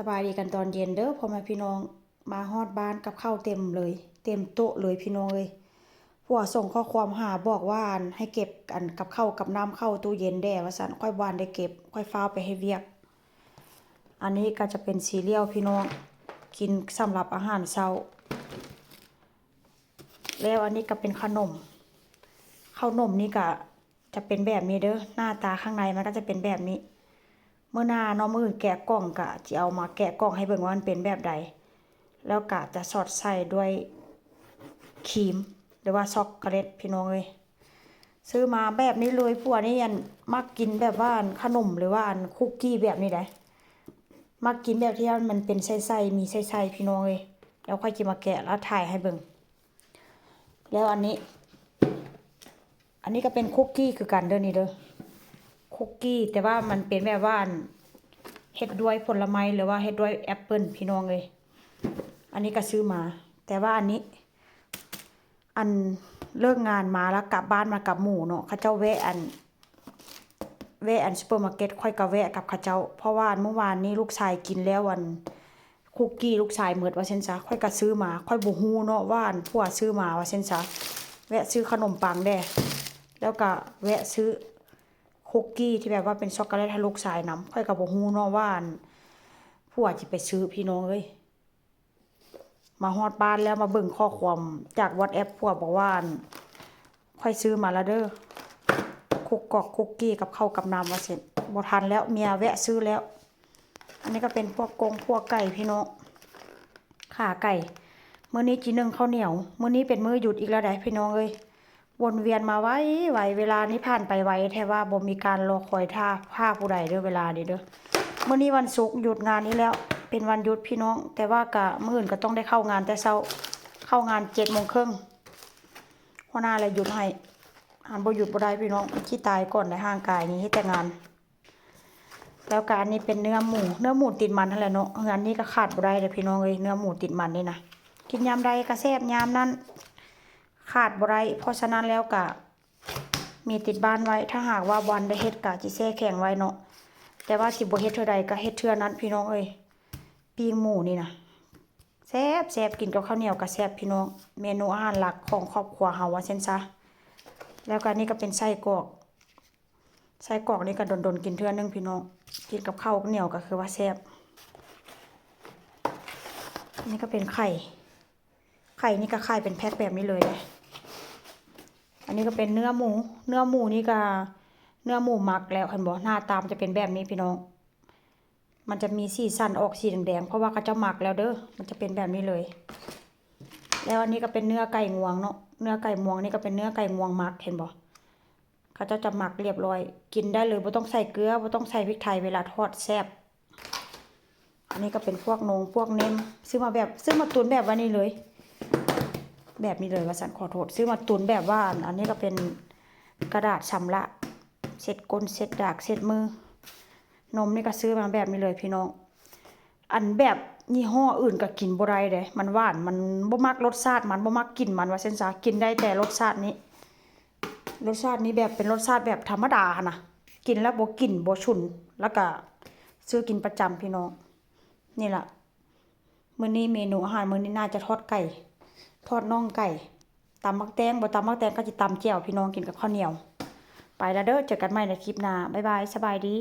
สบายดีกันตอนเย็นเด้อพ่อแม่พี่น้องมาฮอดบ้านกับข้าวเต็มเลยเต็มโต๊ะเลยพี่น้องเลยผัวส่งข้อความหาบอกว่าให้เก็บกันกับข้าวกับน้ำเข้าตู้เย็นแด่ว่าซั่นค่อยบ้านได้เก็บค่อยฟ้าวไปให้เวียกอันนี้ก็จะเป็นซีเรียลพี่น้องกินสำหรับอาหารเช้าแล้วอันนี้ก็เป็นขนมนี่ก็จะเป็นแบบนี้เด้อหน้าตาข้างในมันก็จะเป็นแบบนี้เมื่อหน้าน้องมือแกะกล่องกะจะเอามาแกะกล่องให้เบิ่งว่ามันเป็นแบบใดแล้วกะจะสอดใส่ด้วยครีมหรือว่าช็อกโกแลตพี่น้องเอ้ยซื้อมาแบบนี้เลยพวกนี้ยันมักกินแบบว่าขนมหรือว่าคุกกี้แบบนี้ได้มักกินแบบที่มันเป็นไส้ๆมีไส้ๆพี่น้องเอ้ยแล้วค่อยกินมาแกะแล้วถ่ายให้เบิ่งแล้วอันนี้ก็เป็นคุกกี้คือกันเด้อนี่เด้อคุกกี้แต่ว่ามันเป็นแบบว่าเฮ็ดด้วยผลไม้หรือว่าเฮ็ดด้วยแอปเปิลพี่น้องเลยอันนี้ก็ซื้อมาแต่ว่าอันเลิกงานมาแล้วกลับบ้านมากับหมู่เนาะเขาเจ้าแวะซุปเปอร์มาร์เก็ตค่อยก็แวะกับเขาเจ้าเพราะว่าเมื่อวานนี้ลูกชายกินแล้วคุกกี้ลูกชายหมดว่าเช่นซะค่อยก็ซื้อมาค่อยบ่ฮู้เนาะว่าผัวซื้อมาว่าเช่นซะแวะซื้อขนมปังแด้แล้วก็แวะซื้อคุกกี้ที่แบบว่าเป็นช็อกโกแลตให้ลูกชายนำค่อยก็บ่ฮู้เนาะว่าผัวสิไปซื้อพี่น้องเอ้ยมาฮอดบ้านแล้วมาเบิ่งข้อความจาก WhatsApp ผัวบอกว่าค่อยซื้อมาแล้วเด้อคุกกี้กับข้าวกับน้ำว่าเสร็จบ่ทันแล้วเมียแวะซื้อแล้วอันนี้ก็เป็นพวกไก่พี่น้องขาไก่มื้อนี้จี1ข้าวเหนียวมื้อนี้เป็นมื้อหยุดอีกแล้วได้พี่น้องเอ้ยวนเวียนมาไว้เวลานี้ผ่านไปไวแท้ว่าบ่มีการรอคอยท่าผู้ใดเด้อเวลานี้เด้อมื้อนี้วันศุกร์หยุดงานนี้แล้วเป็นวันหยุดพี่น้องแต่ว่ากะมื้ออื่นก็ต้องได้เข้างานแต่เช้าเข้างาน7:30นหัวหน้าเลยหยุดให้บ่หยุดบ่ได้พี่น้องขี้ตายก่อนในห่างกายนี้ให้แต่งานแล้วก็อันนี้เป็นเนื้อหมูติดมันนั่นแหละเนาะงานนี้ก็ขาดบ่ได้เลยพี่น้องเอ้ยเนื้อหมูติดมันนี่นะกินยามใดก็แซ่บยามนั้นขาดบ่ได้เพราะฉะนั้นแล้วก็มีติดบ้านไว้ถ้าหากว่าวันได้เฮ็ดก็สิแช่แข็งไว้เนาะแต่ว่าสิบ่เฮ็ดเท่าใดก็เฮ็ดเท่านั้นพี่น้องเอ้ยปิ้งหมูนี่นะแซ่บกินกับข้าวเหนียวก็แซ่บพี่น้องเมนูอาหารหลักของครอบครัวเฮาว่าเช่นซะแล้วก็นี่ก็เป็นไส้กรอกนี่ก็ดนกินเทื่อนึงพี่น้องกินกับข้าวเหนียวก็คือว่าแซ่บนี่ก็เป็นไข่นี่ก็ขายเป็นแพ็คแบบนี้เลยอันนี้ก็เป็นเนื้อหมูนี่ก็เนื้อหมูหมักแล้วคันบ่หน้าตามจะเป็นแบบนี้พี่น้องมันจะมีสีสันออกสีแดงๆเพราะว่าเขาจะหมักแล้วเด้อมันจะเป็นแบบนี้เลยแล้วอันนี้ก็เป็นเนื้อไก่งวงเนาะเนื้อไก่งวงนี่ก็เป็นเนื้อไก่งวงหมักเห็นบ่เขาจะหมักเรียบร้อยกินได้เลยบ่ต้องใส่เกลือบ่ต้องใส่พริกไทยเวลาทอดแซ่บอันนี้ก็เป็นพวกเนมซื้อมาตุนแบบว่านี้เลยว่าสันขอโทษซื้อมาตุนแบบว่าอันนี้ก็เป็นกระดาษชำระเช็ดก้นเช็ดดากเช็ดมือนมนี่ก็ซื้อมาแบบนี้เลยพี่น้องอันแบบยี่ห้ออื่นก็กินบ่ได้เด้มันหวานมันบ่มักรสชาติมันบ่มักกลิ่นมันว่าเส้นซะกินได้แต่รสชาตินี้แบบเป็นรสชาติแบบธรรมดานะกินแล้วบ่กลิ่นบ่ฉุนแล้วก็ซื้อกินประจำพี่น้องนี่ล่ะมื้อนี้เมนูอาหารมื้อนี้น่าจะทอดน่องไก่ตำมักแตงบ่ตำมักแตงก็สิตำแจ่วพี่น้องกินกับข้าวเหนียวไปแล้วเด้อเจอกันใหม่ในคลิปหน้าบ๊ายบายสบายดี